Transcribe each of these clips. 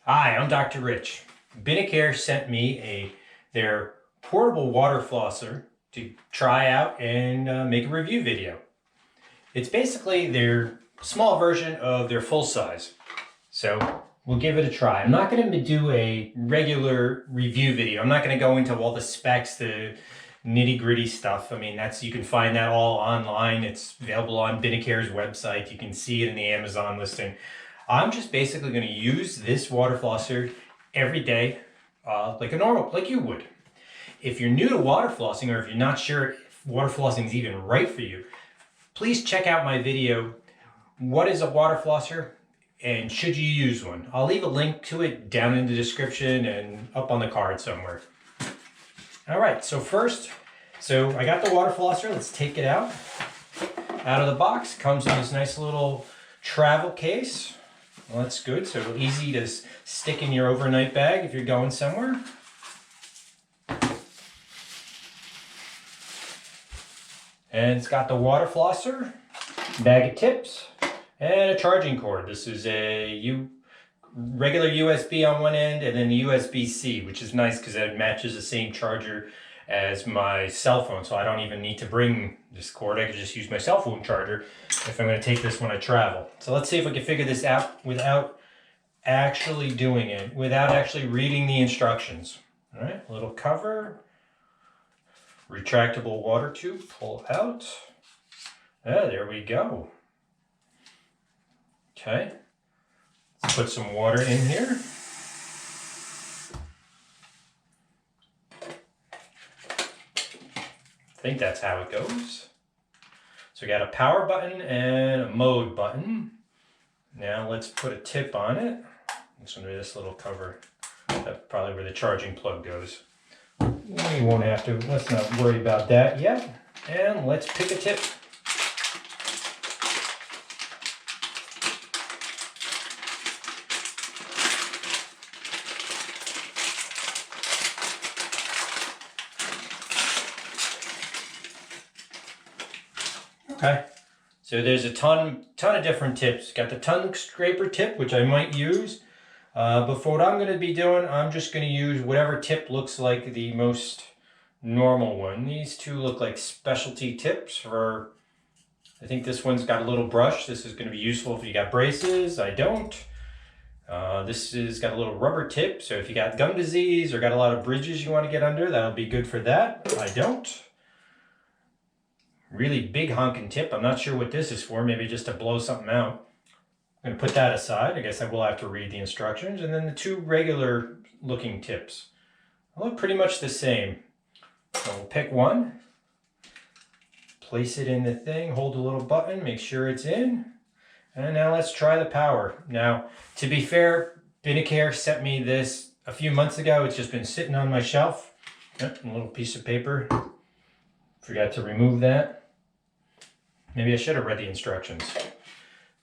Hi, I'm Dr. Rich. Binicare sent me their portable water flosser to try out and make a review video. It's basically their small version of their full size. So we'll give it a try. I'm not going to do a regular review video. I'm not going to go into all the specs, the nitty-gritty stuff. I mean, you can find that all online. It's available on Binicare's website. You can see it in the Amazon listing. I'm just basically going to use this water flosser every day, like you would. If you're new to water flossing, or if you're not sure if water flossing is even right for you, please check out my video, What is a Water Flosser and Should You Use One? I'll leave a link to it down in the description and up on the card somewhere. All right, so I got the water flosser. Let's take it out. Out of the box, comes in this nice little travel case. Well, that's good, so easy to stick in your overnight bag if you're going somewhere. And it's got the water flosser, bag of tips, and a charging cord. This is a regular USB on one end and then the USB-C, which is nice because it matches the same charger as my cell phone, so I don't even need to bring this cord. I can just use my cell phone charger if I'm going to take this when I travel. So let's see if I can figure this out without actually doing it, without actually reading the instructions. All right, little cover, retractable water tube, pull out. Ah, there we go. Okay, let's put some water in here. I think that's how it goes. So we got a power button and a mode button. Now let's put a tip on it. This under this little cover. That's probably where the charging plug goes. We won't have to, let's not worry about that yet. And let's pick a tip. Okay, so there's a ton of different tips. Got the tongue scraper tip, which I might use. But for what I'm going to be doing, I'm just going to use whatever tip looks like the most normal one. These two look like specialty tips I think this one's got a little brush. This is going to be useful if you got braces. I don't. This has got a little rubber tip, so if you got gum disease or got a lot of bridges you want to get under, that'll be good for that. I don't. Really big honking tip. I'm not sure what this is for. Maybe just to blow something out. I'm going to put that aside. I guess I will have to read the instructions. And then the two regular looking tips. They look pretty much the same. So we'll pick one. Place it in the thing. Hold the little button. Make sure it's in. And now let's try the power. Now, to be fair, Binicare sent me this a few months ago. It's just been sitting on my shelf. Yep, a little piece of paper. Forgot to remove that. Maybe I should have read the instructions.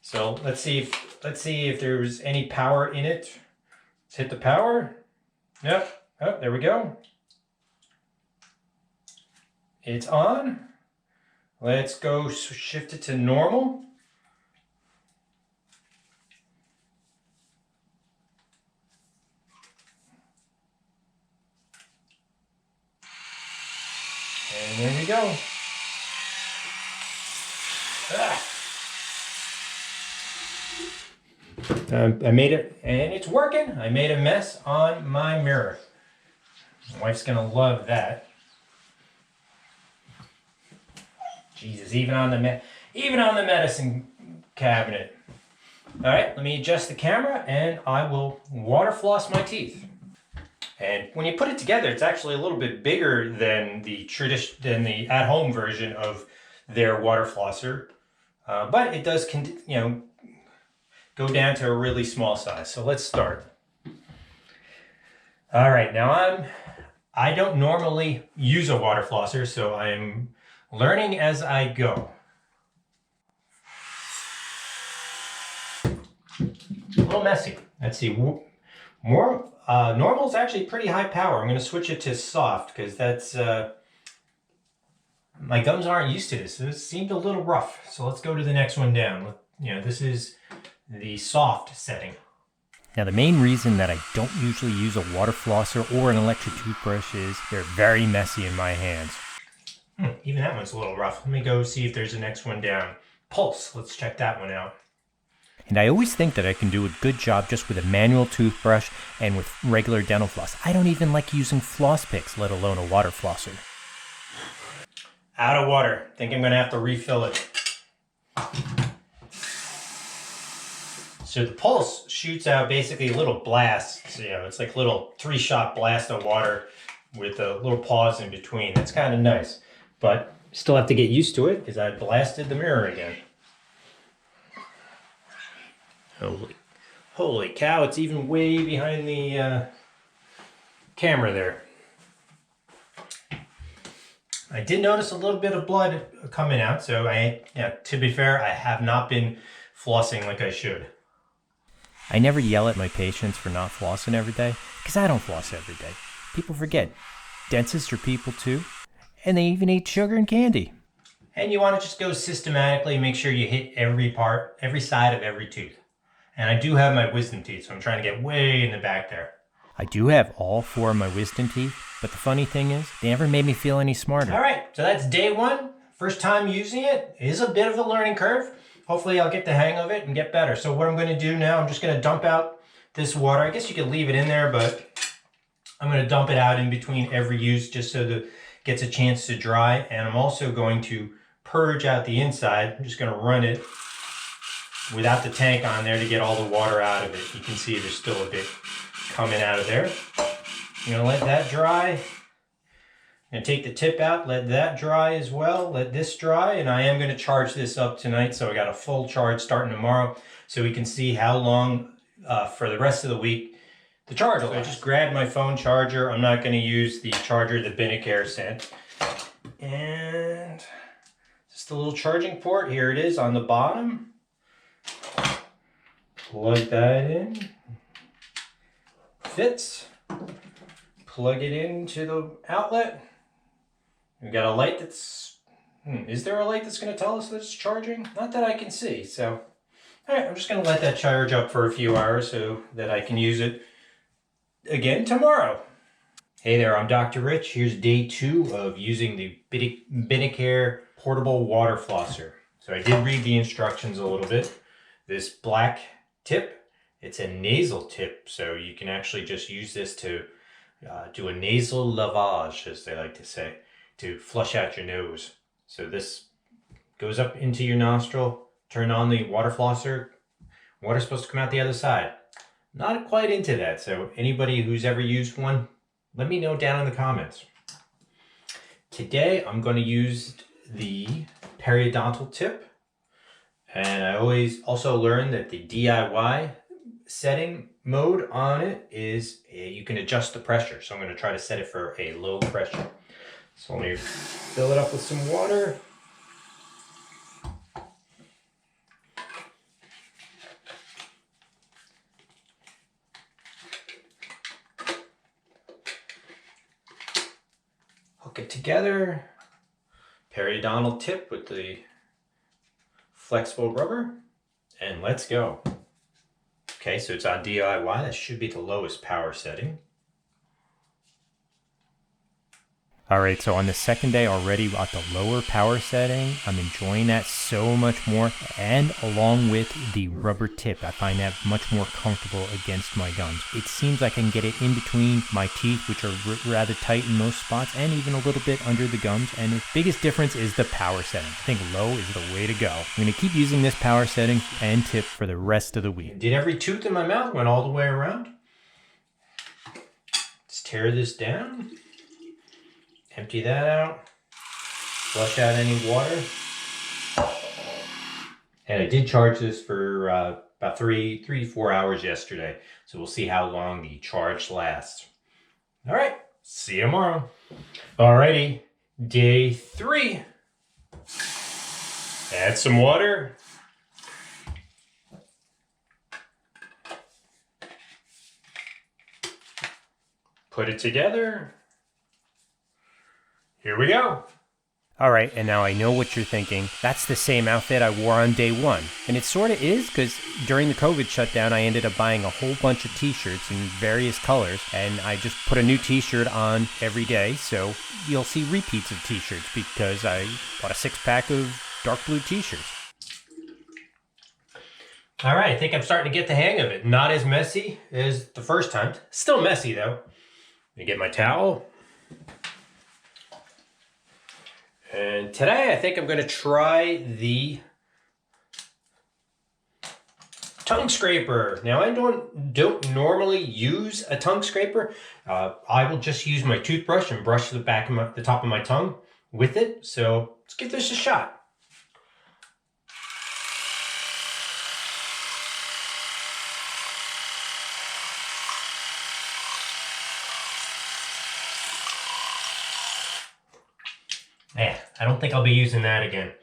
So let's see if there's any power in it. Let's hit the power. Yep. Oh, there we go. It's on. Let's go shift it to normal. And there we go. I made it, and it's working. I made a mess on my mirror. My wife's gonna love that. Jesus, even on the medicine cabinet. All right, let me adjust the camera, and I will water floss my teeth. And when you put it together, it's actually a little bit bigger than the at-home version of their water flosser, but it does, go down to a really small size. So let's start. All right, now I don't normally use a water flosser, so I'm learning as I go. A little messy. Let's see. Normal is actually pretty high power. I'm going to switch it to soft because that's my gums aren't used to this. This seemed a little rough. So let's go to the next one down. This is the soft setting. Now, the main reason that I don't usually use a water flosser or an electric toothbrush is they're very messy in my hands. Even that one's a little rough. Let me go see if there's the next one down. Pulse, let's check that one out. And I always think that I can do a good job just with a manual toothbrush and with regular dental floss. I don't even like using floss picks, let alone a water flosser. Out of water. Think I'm gonna have to refill it. So the Pulse shoots out basically little blasts. You know, it's like a little 3-shot blast of water with a little pause in between. That's kind of nice, but still have to get used to it because I blasted the mirror again. Holy cow! It's even way behind the camera there. I did notice a little bit of blood coming out, so to be fair, I have not been flossing like I should. I never yell at my patients for not flossing every day, because I don't floss every day. People forget. Dentists are people too, and they even eat sugar and candy. And you want to just go systematically, make sure you hit every part, every side of every tooth. And I do have my wisdom teeth, so I'm trying to get way in the back there. I do have all 4 of my wisdom teeth, but the funny thing is, they never made me feel any smarter. All right, so that's day 1. First time using it. It is a bit of a learning curve. Hopefully I'll get the hang of it and get better. So what I'm going to do now, I'm just going to dump out this water. I guess you could leave it in there, but I'm going to dump it out in between every use just so that it gets a chance to dry. And I'm also going to purge out the inside. I'm just going to run it without the tank on there to get all the water out of it. You can see there's still a bit coming out of there. I'm going to let that dry. And take the tip out, let that dry as well, let this dry, and I am going to charge this up tonight, so I got a full charge starting tomorrow, so we can see how long for the rest of the week the charge will last. I just grabbed my phone charger. I'm not going to use the charger the Binicare sent. And just a little charging port, here it is on the bottom. Plug that in. Fits. Plug it into the outlet. We've got a light that's, is there a light that's going to tell us that it's charging? Not that I can see, so. All right, I'm just going to let that charge up for a few hours so that I can use it again tomorrow. Hey there, I'm Dr. Rich. Here's day 2 of using the Binicare portable water flosser. So I did read the instructions a little bit. This black tip, it's a nasal tip, so you can actually just use this to do a nasal lavage, as they like to say, to flush out your nose. So this goes up into your nostril, turn on the water flosser, water's supposed to come out the other side. Not quite into that, so anybody who's ever used one, let me know down in the comments. Today I'm going to use the periodontal tip, and I always also learned that the DIY setting mode on it is you can adjust the pressure, so I'm going to try to set it for a low pressure. So let me fill it up with some water. Hook it together. Periodontal tip with the flexible rubber. And let's go. Okay, so it's on DIY. That should be the lowest power setting. Alright, so on the second day already at the lower power setting, I'm enjoying that so much more, and along with the rubber tip, I find that much more comfortable against my gums. It seems like I can get it in between my teeth, which are rather tight in most spots, and even a little bit under the gums, and the biggest difference is the power setting. I think low is the way to go. I'm going to keep using this power setting and tip for the rest of the week. Did every tooth in my mouth, went all the way around. Let's tear this down. Empty that out, flush out any water. And I did charge this for about 3-4 hours yesterday. So we'll see how long the charge lasts. All right, see you tomorrow. Alrighty, day 3. Add some water. Put it together. Here we go. All right, and now I know what you're thinking. That's the same outfit I wore on day one. And it sort of is, because during the COVID shutdown, I ended up buying a whole bunch of t-shirts in various colors, and I just put a new t-shirt on every day, so you'll see repeats of t-shirts because I bought a 6-pack of dark blue t-shirts. All right, I think I'm starting to get the hang of it. Not as messy as the first time. Still messy though. Let me get my towel. And today I think I'm going to try the tongue scraper. Now I don't normally use a tongue scraper. I will just use my toothbrush and brush the top of my tongue with it. So let's give this a shot. I don't think I'll be using that again.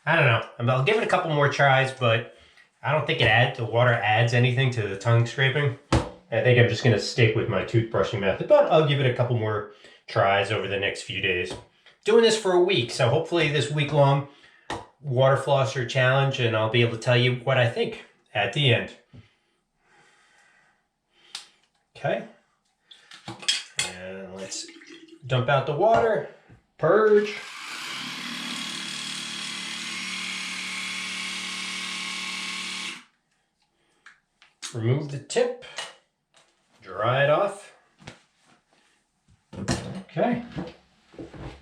I don't know. I'll give it a couple more tries, but I don't think the water adds anything to the tongue scraping. I think I'm just going to stick with my toothbrushing method, but I'll give it a couple more tries over the next few days. Doing this for a week, so hopefully this week-long water flosser challenge, and I'll be able to tell you what I think at the end. Okay. And let's dump out the water, purge. Remove the tip, dry it off. Okay,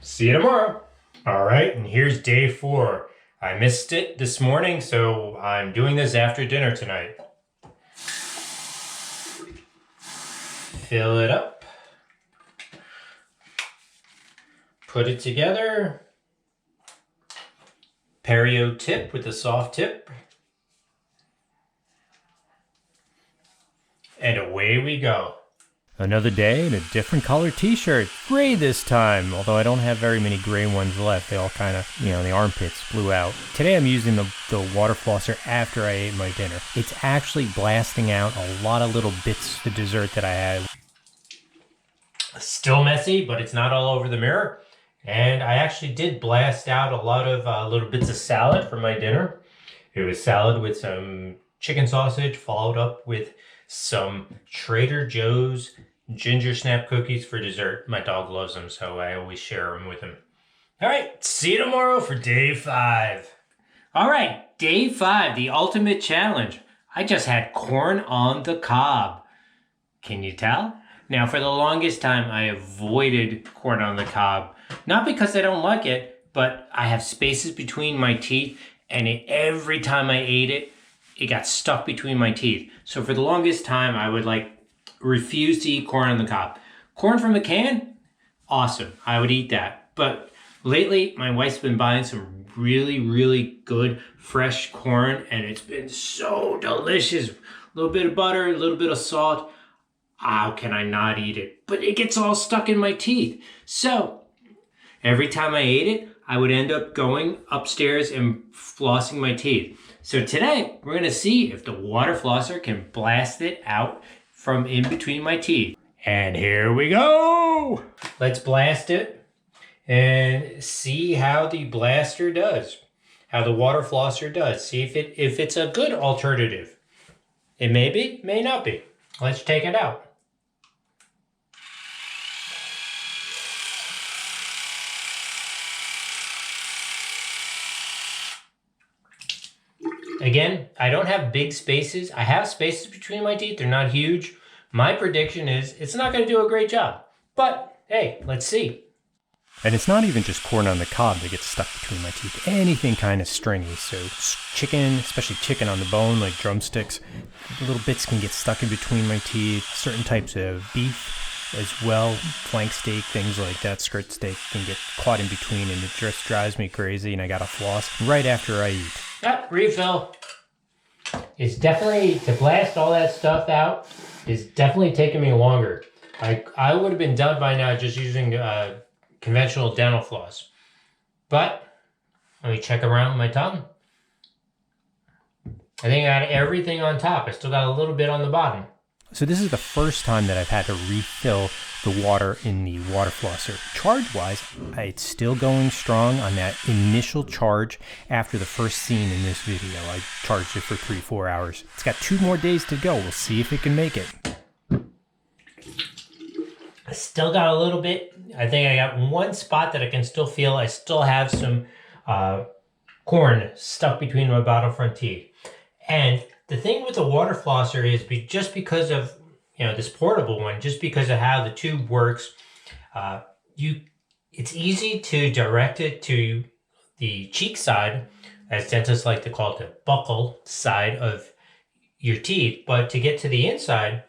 see you tomorrow. All right, and here's day 4. I missed it this morning, so I'm doing this after dinner tonight. Fill it up. Put it together. Perio tip with the soft tip. And away we go. Another day and a different color t-shirt. Gray this time, although I don't have very many gray ones left. They all kind of, the armpits blew out. Today I'm using the water flosser after I ate my dinner. It's actually blasting out a lot of little bits of the dessert that I had. Still messy, but it's not all over the mirror. And I actually did blast out a lot of little bits of salad for my dinner. It was salad with some chicken sausage, followed up with some Trader Joe's ginger snap cookies for dessert. My dog loves them, so I always share them with him. All right, see you tomorrow for day 5. All right, day 5, the ultimate challenge. I just had corn on the cob. Can you tell? Now, for the longest time, I avoided corn on the cob. Not because I don't like it, but I have spaces between my teeth, and every time I ate it, it got stuck between my teeth. So for the longest time, I would refuse to eat corn on the cob. Corn from a can? Awesome. I would eat that. But lately, my wife's been buying some really, really good fresh corn, and it's been so delicious. A little bit of butter, a little bit of salt. How can I not eat it? But it gets all stuck in my teeth. So every time I ate it, I would end up going upstairs and flossing my teeth. So today, we're going to see if the water flosser can blast it out from in between my teeth. And here we go! Let's blast it and see how the blaster does. How the water flosser does. See if it's a good alternative. It may be, may not be. Let's take it out. Again, I don't have big spaces. I have spaces between my teeth. They're not huge. My prediction is it's not going to do a great job. But, hey, let's see. And it's not even just corn on the cob that gets stuck between my teeth. Anything kind of stringy. So chicken, especially chicken on the bone, like drumsticks, little bits can get stuck in between my teeth. Certain types of beef as well, flank steak, things like that, skirt steak can get caught in between, and it just drives me crazy, and I gotta floss right after I eat. Yep, refill. It's definitely, to blast all that stuff out, is definitely taking me longer. I would have been done by now just using conventional dental floss. But, let me check around my tongue. I think I got everything on top. I still got a little bit on the bottom. So this is the first time that I've had to refill the water in the water flosser. Charge-wise, it's still going strong on that initial charge after the first scene in this video. I charged it for 3-4 hours. It's got 2 more days to go. We'll see if it can make it. I still got a little bit. I think I got one spot that I can still feel. I still have some corn stuck between my bottom front teeth. And the thing with the water flosser is just because of, this portable one, just because of how the tube works, it's easy to direct it to the cheek side, as dentists like to call it, the buccal side of your teeth. But to get to the inside,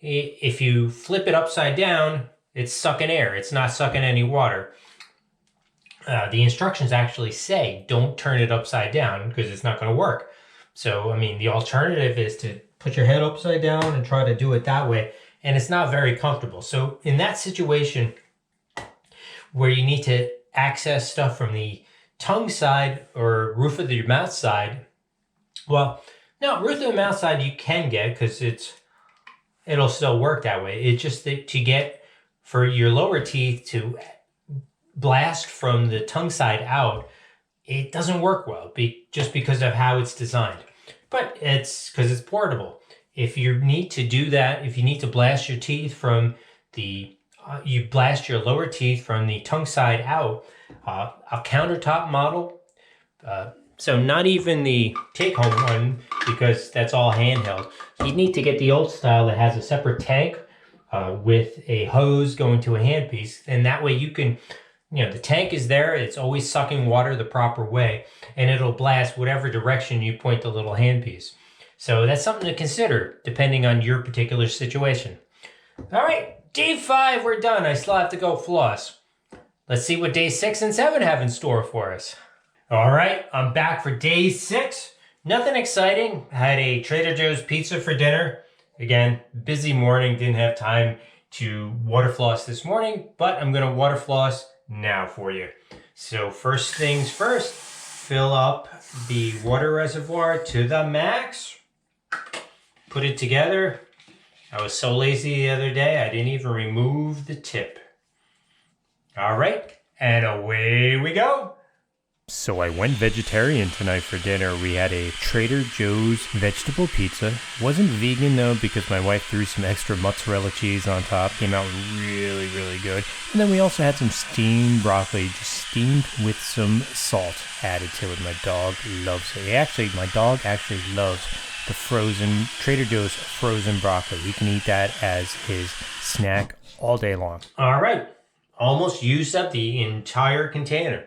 if you flip it upside down, it's sucking air. It's not sucking any water. The instructions actually say don't turn it upside down because it's not going to work. So, the alternative is to put your head upside down and try to do it that way. And it's not very comfortable. So in that situation where you need to access stuff from the tongue side or roof of your mouth side, well, no, roof of the mouth side you can get because it'll still work that way. It's just that to get for your lower teeth to blast from the tongue side out, it doesn't work well just because of how it's designed. But it's because it's portable. If you need to do that, if you need to blast your teeth from you blast your lower teeth from the tongue side out, a countertop model, so not even the take-home one because that's all handheld. You need to get the old style that has a separate tank with a hose going to a handpiece, and that way you can, the tank is there, it's always sucking water the proper way, and it'll blast whatever direction you point the little handpiece. So that's something to consider depending on your particular situation. All right, day 5, we're done. I still have to go floss. Let's see what day 6 and 7 have in store for us. All right, I'm back for day 6. Nothing exciting. I had a Trader Joe's pizza for dinner. Again, busy morning, didn't have time to water floss this morning, but I'm gonna water floss now for you. So first things first, fill up the water reservoir to the max. Put it together. I was so lazy the other day, I didn't even remove the tip. All right, and away we go. So I went vegetarian tonight for dinner. We had a Trader Joe's vegetable pizza. Wasn't vegan though because my wife threw some extra mozzarella cheese on top. Came out really, really good. And then we also had some steamed broccoli, just steamed with some salt added to it. My dog loves it. My dog actually loves the frozen, Trader Joe's frozen broccoli. He can eat that as his snack all day long. All right, almost used up the entire container.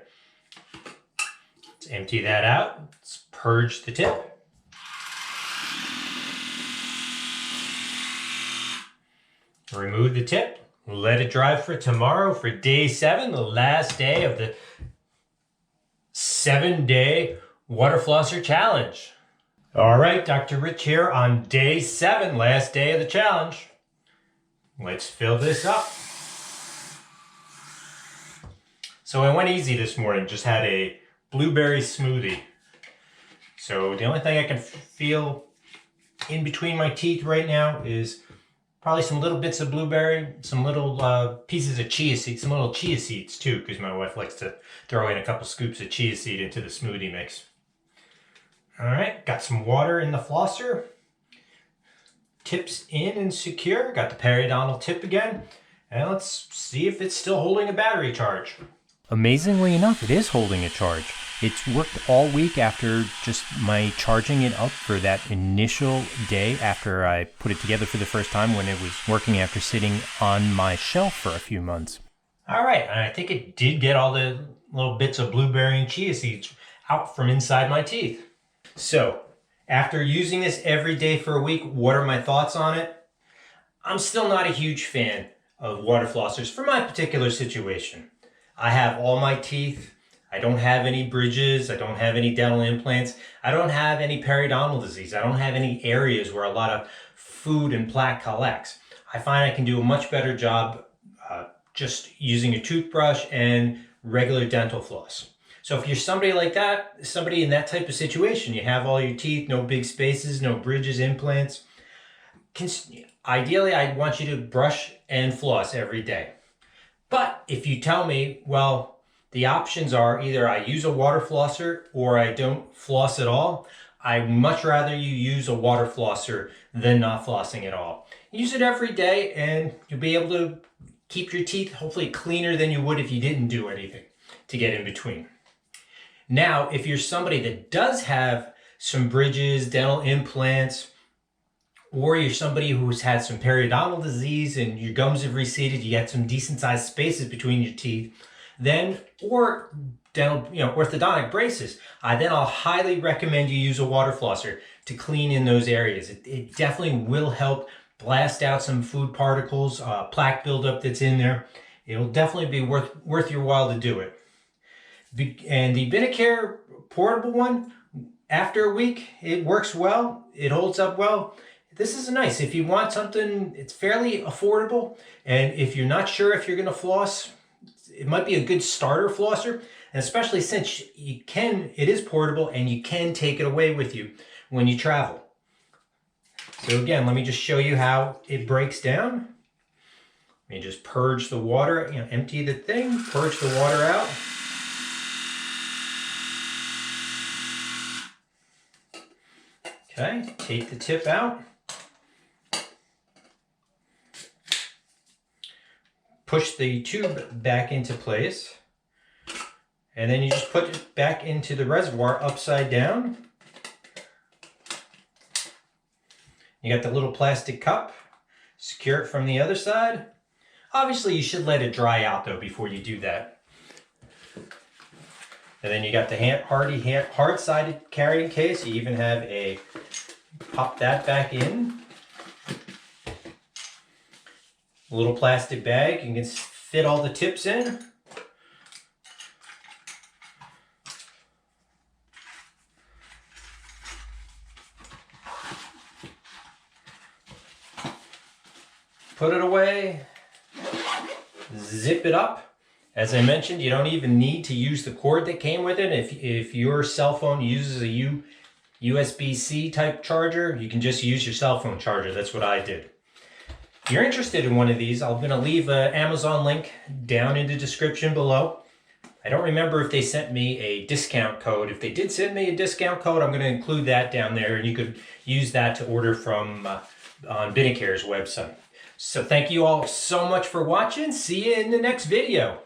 Let's empty that out. Let's purge the tip. Remove the tip. Let it dry for tomorrow for day 7, the last day of the 7-day water flosser challenge. All right, Dr. Rich here on day 7, last day of the challenge. Let's fill this up. So I went easy this morning, just had a blueberry smoothie. So the only thing I can feel in between my teeth right now is probably some little bits of blueberry, some little pieces of chia seeds, some little chia seeds too, because my wife likes to throw in a couple scoops of chia seed into the smoothie mix. All right, got some water in the flosser. Tips in and secure. Got the periodontal tip again. And let's see if it's still holding a battery charge. Amazingly enough, it is holding a charge. It's worked all week after just my charging it up for that initial day after I put it together for the first time when it was working after sitting on my shelf for a few months. All right, and I think it did get all the little bits of blueberry and chia seeds out from inside my teeth. So, after using this every day for a week, what are my thoughts on it? I'm still not a huge fan of water flossers for my particular situation. I have all my teeth. I don't have any bridges. I don't have any dental implants. I don't have any periodontal disease. I don't have any areas where a lot of food and plaque collects. I find I can do a much better job just using a toothbrush and regular dental floss. So if you're somebody like that, somebody in that type of situation, you have all your teeth, no big spaces, no bridges, implants, ideally, I want you to brush and floss every day. But if you tell me, well, the options are either I use a water flosser or I don't floss at all, I'd much rather you use a water flosser than not flossing at all. Use it every day and you'll be able to keep your teeth hopefully cleaner than you would if you didn't do anything to get in between. Now, if you're somebody that does have some bridges, dental implants, or you're somebody who's had some periodontal disease and your gums have receded, you got some decent sized spaces between your teeth, then, or dental, orthodontic braces, then I'll highly recommend you use a water flosser to clean in those areas. It definitely will help blast out some food particles, plaque buildup that's in there. It'll definitely be worth your while to do it. And the Binicare portable one, after a week, it works well. It holds up well. This is nice. If you want something, it's fairly affordable. And if you're not sure if you're going to floss, it might be a good starter flosser. And especially since it is portable and you can take it away with you when you travel. So again, let me just show you how it breaks down. Let me just purge the water, empty the thing, purge the water out. Okay, take the tip out. Push the tube back into place. And then you just put it back into the reservoir upside down. You got the little plastic cup. Secure it from the other side. Obviously, you should let it dry out though before you do that. And then you got the hard-sided carrying case. You even have pop that back in. A little plastic bag. You can fit all the tips in. Put it away. Zip it up. As I mentioned, you don't even need to use the cord that came with it. If your cell phone uses a USB-C type charger, you can just use your cell phone charger. That's what I did. If you're interested in one of these, I'm going to leave an Amazon link down in the description below. I don't remember if they sent me a discount code. If they did send me a discount code, I'm going to include that down there, and you could use that to order from on Binicare's website. So thank you all so much for watching. See you in the next video.